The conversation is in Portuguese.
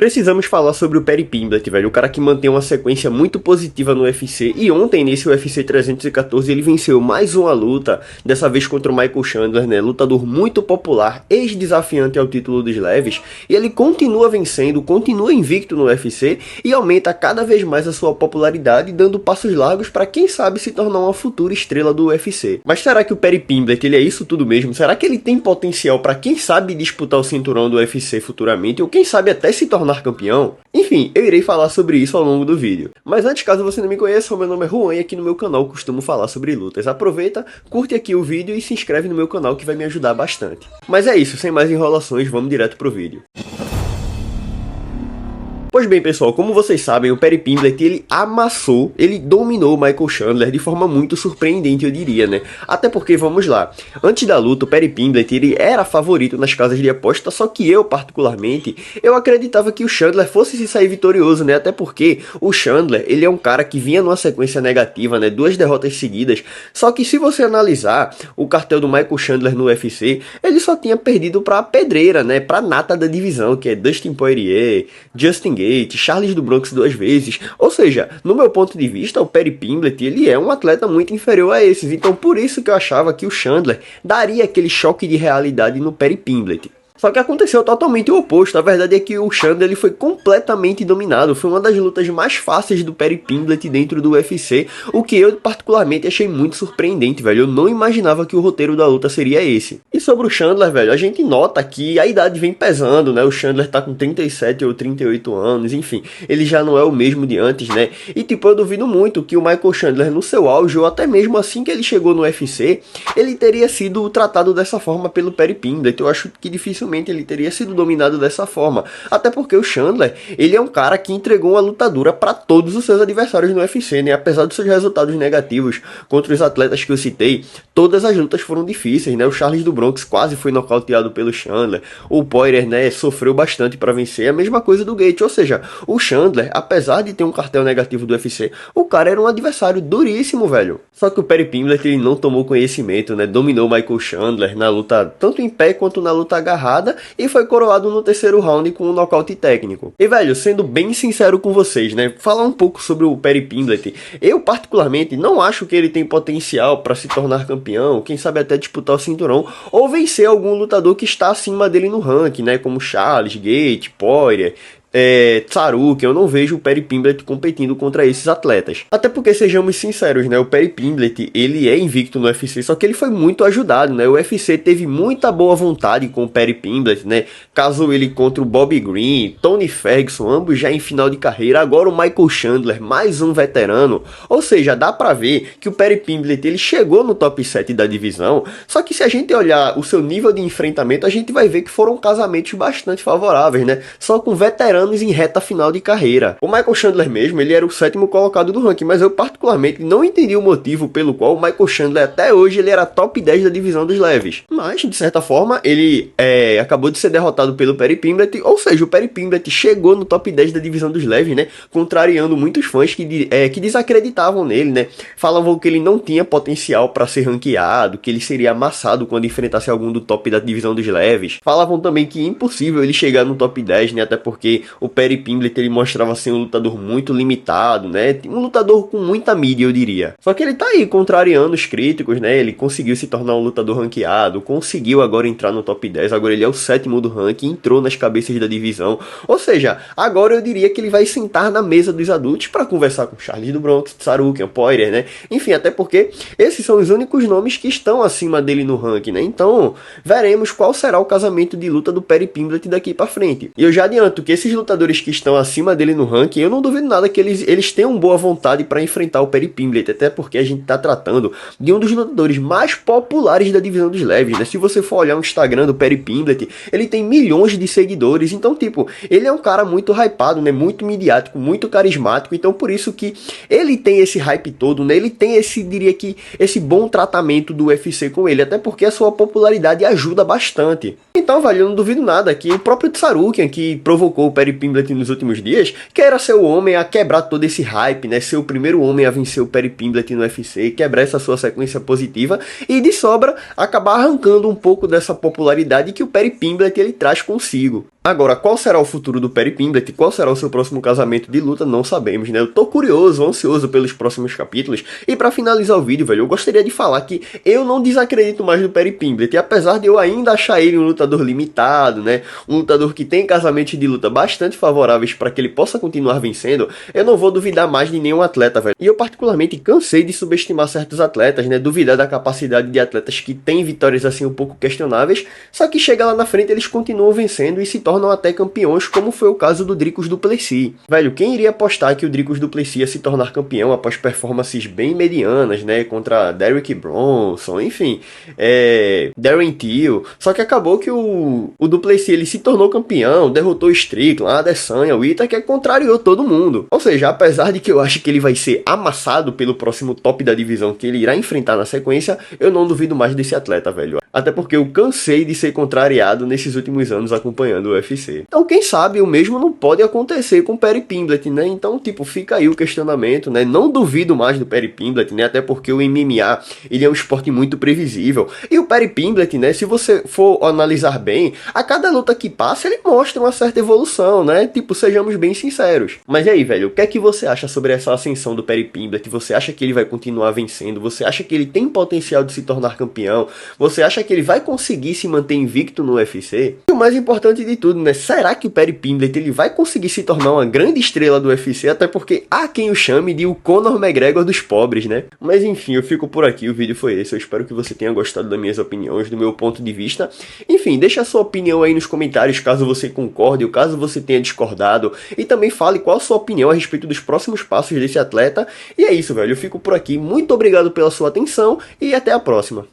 Precisamos falar sobre o Paddy Pimblett, velho, o cara que mantém uma sequência muito positiva no UFC, e ontem nesse UFC 314 ele venceu mais uma luta, dessa vez contra o Michael Chandler, né, lutador muito popular, ex-desafiante ao título dos leves, e ele continua vencendo, continua invicto no UFC e aumenta cada vez mais a sua popularidade, dando passos largos para quem sabe se tornar uma futura estrela do UFC. Mas será que o Paddy Pimblett, ele é isso tudo mesmo? Será que ele tem potencial para quem sabe disputar o cinturão do UFC futuramente, ou quem sabe até se tornar campeão? Enfim, eu irei falar sobre isso ao longo do vídeo. Mas antes, caso você não me conheça, o meu nome é Juan e aqui no meu canal costumo falar sobre lutas. Aproveita, curte aqui o vídeo e se inscreve no meu canal que vai me ajudar bastante. Mas é isso, sem mais enrolações, vamos direto pro vídeo. Pois bem, pessoal, como vocês sabem, o Paddy Pimblett, ele amassou, ele dominou o Michael Chandler de forma muito surpreendente, eu diria, né? Até porque, vamos lá, antes da luta, o Paddy Pimblett, ele era favorito nas casas de aposta, só que eu, particularmente, eu acreditava que o Chandler fosse se sair vitorioso, né? Até porque o Chandler, ele é um cara que vinha numa sequência negativa, né? 2 derrotas seguidas, só que se você analisar o cartel do Michael Chandler no UFC, ele só tinha perdido pra pedreira, né? Pra nata da divisão, que é Dustin Poirier, Justin Gaethje, Charles do Bronx 2 vezes, ou seja, no meu ponto de vista, o Paddy Pimblett, ele é um atleta muito inferior a esses, então por isso que eu achava que o Chandler daria aquele choque de realidade no Paddy Pimblett. Só que aconteceu totalmente o oposto. A verdade é que o Chandler, ele foi completamente dominado. Foi uma das lutas mais fáceis do Paddy Pimblett dentro do UFC, o que eu particularmente achei muito surpreendente, velho. Eu não imaginava que o roteiro da luta seria esse. E sobre o Chandler, velho, a gente nota que a idade vem pesando, né? O Chandler tá com 37 ou 38 anos, enfim, ele já não é o mesmo de antes, né? E tipo, eu duvido muito que o Michael Chandler no seu auge, ou até mesmo assim que ele chegou no UFC, ele teria sido tratado dessa forma pelo Paddy Pimblett. Eu acho que dificilmente ele teria sido dominado dessa forma, até porque o Chandler, ele é um cara que entregou uma lutadura para todos os seus adversários no UFC, né? Apesar dos seus resultados negativos contra os atletas que eu citei, todas as lutas foram difíceis, né? O Charles do Bronx quase foi nocauteado pelo Chandler, o Poirier, né, sofreu bastante para vencer, a mesma coisa do Gaethje, ou seja, o Chandler, apesar de ter um cartel negativo do UFC, o cara era um adversário duríssimo, velho. Só que o Paddy Pimblett, ele não tomou conhecimento, né? Dominou Michael Chandler na luta, tanto em pé quanto na luta agarrada, e foi coroado no terceiro round com um nocaute técnico. E velho, sendo bem sincero com vocês, né, falar um pouco sobre o Paddy Pimblett, eu particularmente não acho que ele tem potencial para se tornar campeão, quem sabe até disputar o cinturão, ou vencer algum lutador que está acima dele no ranking, né, como Charles, Gaethje, Poirier, Tsarukyan. Eu não vejo o Paddy Pimblett competindo contra esses atletas. Até porque, sejamos sinceros, né, o Paddy Pimblett, ele é invicto no UFC, só que ele foi muito ajudado, né? O UFC teve muita boa vontade com o Paddy Pimblett, né? Casou ele contra o Bobby Green, Tony Ferguson, ambos já em final de carreira, agora o Michael Chandler, mais um veterano. Ou seja, dá pra ver que o Paddy Pimblett, ele chegou no top 7 da divisão, só que se a gente olhar o seu nível de enfrentamento, a gente vai ver que foram casamentos bastante favoráveis, né? Só com veteranos em reta final de carreira. O Michael Chandler mesmo, ele era o 7º colocado do ranking, mas eu particularmente não entendi o motivo pelo qual o Michael Chandler até hoje ele era top 10 da divisão dos leves. Mas, de certa forma, ele acabou de ser derrotado pelo Paddy Pimblett, ou seja, o Paddy Pimblett chegou no top 10 da divisão dos leves, né? Contrariando muitos fãs que desacreditavam nele, né? Falavam que ele não tinha potencial para ser ranqueado, que ele seria amassado quando enfrentasse algum do top da divisão dos leves. Falavam também que é impossível ele chegar no top 10, né? Até porque o Paddy Pimblett, ele mostrava ser um lutador muito limitado, né? Um lutador com muita mídia, eu diria. Só que ele tá aí contrariando os críticos, né? Ele conseguiu se tornar um lutador ranqueado, conseguiu agora entrar no top 10, agora ele é o 7º do ranking, entrou nas cabeças da divisão. Ou seja, agora eu diria que ele vai sentar na mesa dos adultos para conversar com Charles do Bronx, Tsarukyan, Poirier, né? Enfim, até porque esses são os únicos nomes que estão acima dele no ranking, né? Então, veremos qual será o casamento de luta do Paddy Pimblett daqui para frente. E eu já adianto que esses lutadores que estão acima dele no ranking, eu não duvido nada que eles tenham boa vontade para enfrentar o Paddy Pimblett, até porque a gente tá tratando de um dos lutadores mais populares da divisão dos leves, né? Se você for olhar o Instagram do Paddy Pimblett, ele tem milhões de seguidores, então tipo, ele é um cara muito hypado, né? Muito midiático, muito carismático, então por isso que ele tem esse hype todo, né? Ele tem esse bom tratamento do UFC com ele, até porque a sua popularidade ajuda bastante. Então, velho, eu não duvido nada que o próprio Tsarukyan, que provocou o Perry Pimblett nos últimos dias, que era ser o homem a quebrar todo esse hype, né? Ser o primeiro homem a vencer o Perry Pimblett no UFC, quebrar essa sua sequência positiva e, de sobra, acabar arrancando um pouco dessa popularidade que o Perry Pimblett ele traz consigo. Agora, qual será o futuro do Perry Pimblett? Qual será o seu próximo casamento de luta? Não sabemos, né? Eu tô curioso, ansioso pelos próximos capítulos. E pra finalizar o vídeo, velho, eu gostaria de falar que eu não desacredito mais do Perry Pimblett. E apesar de eu ainda achar ele um lutador limitado, né? Um lutador que tem casamentos de luta bastante favoráveis para que ele possa continuar vencendo, eu não vou duvidar mais de nenhum atleta, velho. E eu particularmente cansei de subestimar certos atletas, né? Duvidar da capacidade de atletas que têm vitórias assim um pouco questionáveis, só que chega lá na frente eles continuam vencendo e se tornam até campeões, como foi o caso do Dricus du Plessis. Velho, quem iria apostar que o Dricus du Plessis ia se tornar campeão após performances bem medianas, né, contra Derrick Bronson, enfim, Darren Till, só que acabou que o du Plessis ele se tornou campeão, derrotou o Strickland, Adesanya, o Ita, que contrariou todo mundo. Ou seja, apesar de que eu acho que ele vai ser amassado pelo próximo top da divisão que ele irá enfrentar na sequência, eu não duvido mais desse atleta, velho. Até porque eu cansei de ser contrariado nesses últimos anos acompanhando o UFC. Então, quem sabe o mesmo não pode acontecer com o Perry Pimblett, né? Então, tipo, fica aí o questionamento, né? Não duvido mais do Perry Pimblett, né? Até porque o MMA, ele é um esporte muito previsível. E o Perry Pimblett, né? Se você for analisar bem, a cada luta que passa, ele mostra uma certa evolução, né? Tipo, sejamos bem sinceros. Mas e aí, velho? O que é que você acha sobre essa ascensão do Perry Pimblett? Você acha que ele vai continuar vencendo? Você acha que ele tem potencial de se tornar campeão? Você acha que ele vai conseguir se manter invicto no UFC? E o mais importante de tudo, né? Será que o Perry Pimblett ele vai conseguir se tornar uma grande estrela do UFC? Até porque há quem o chame de o Conor McGregor dos pobres, né? Mas enfim, eu fico por aqui, o vídeo foi esse. Eu espero que você tenha gostado das minhas opiniões, do meu ponto de vista. Enfim, deixa a sua opinião aí nos comentários, caso você concorde ou caso você tenha discordado. E também fale qual a sua opinião a respeito dos próximos passos desse atleta. E é isso, velho. Eu fico por aqui. Muito obrigado pela sua atenção e até a próxima.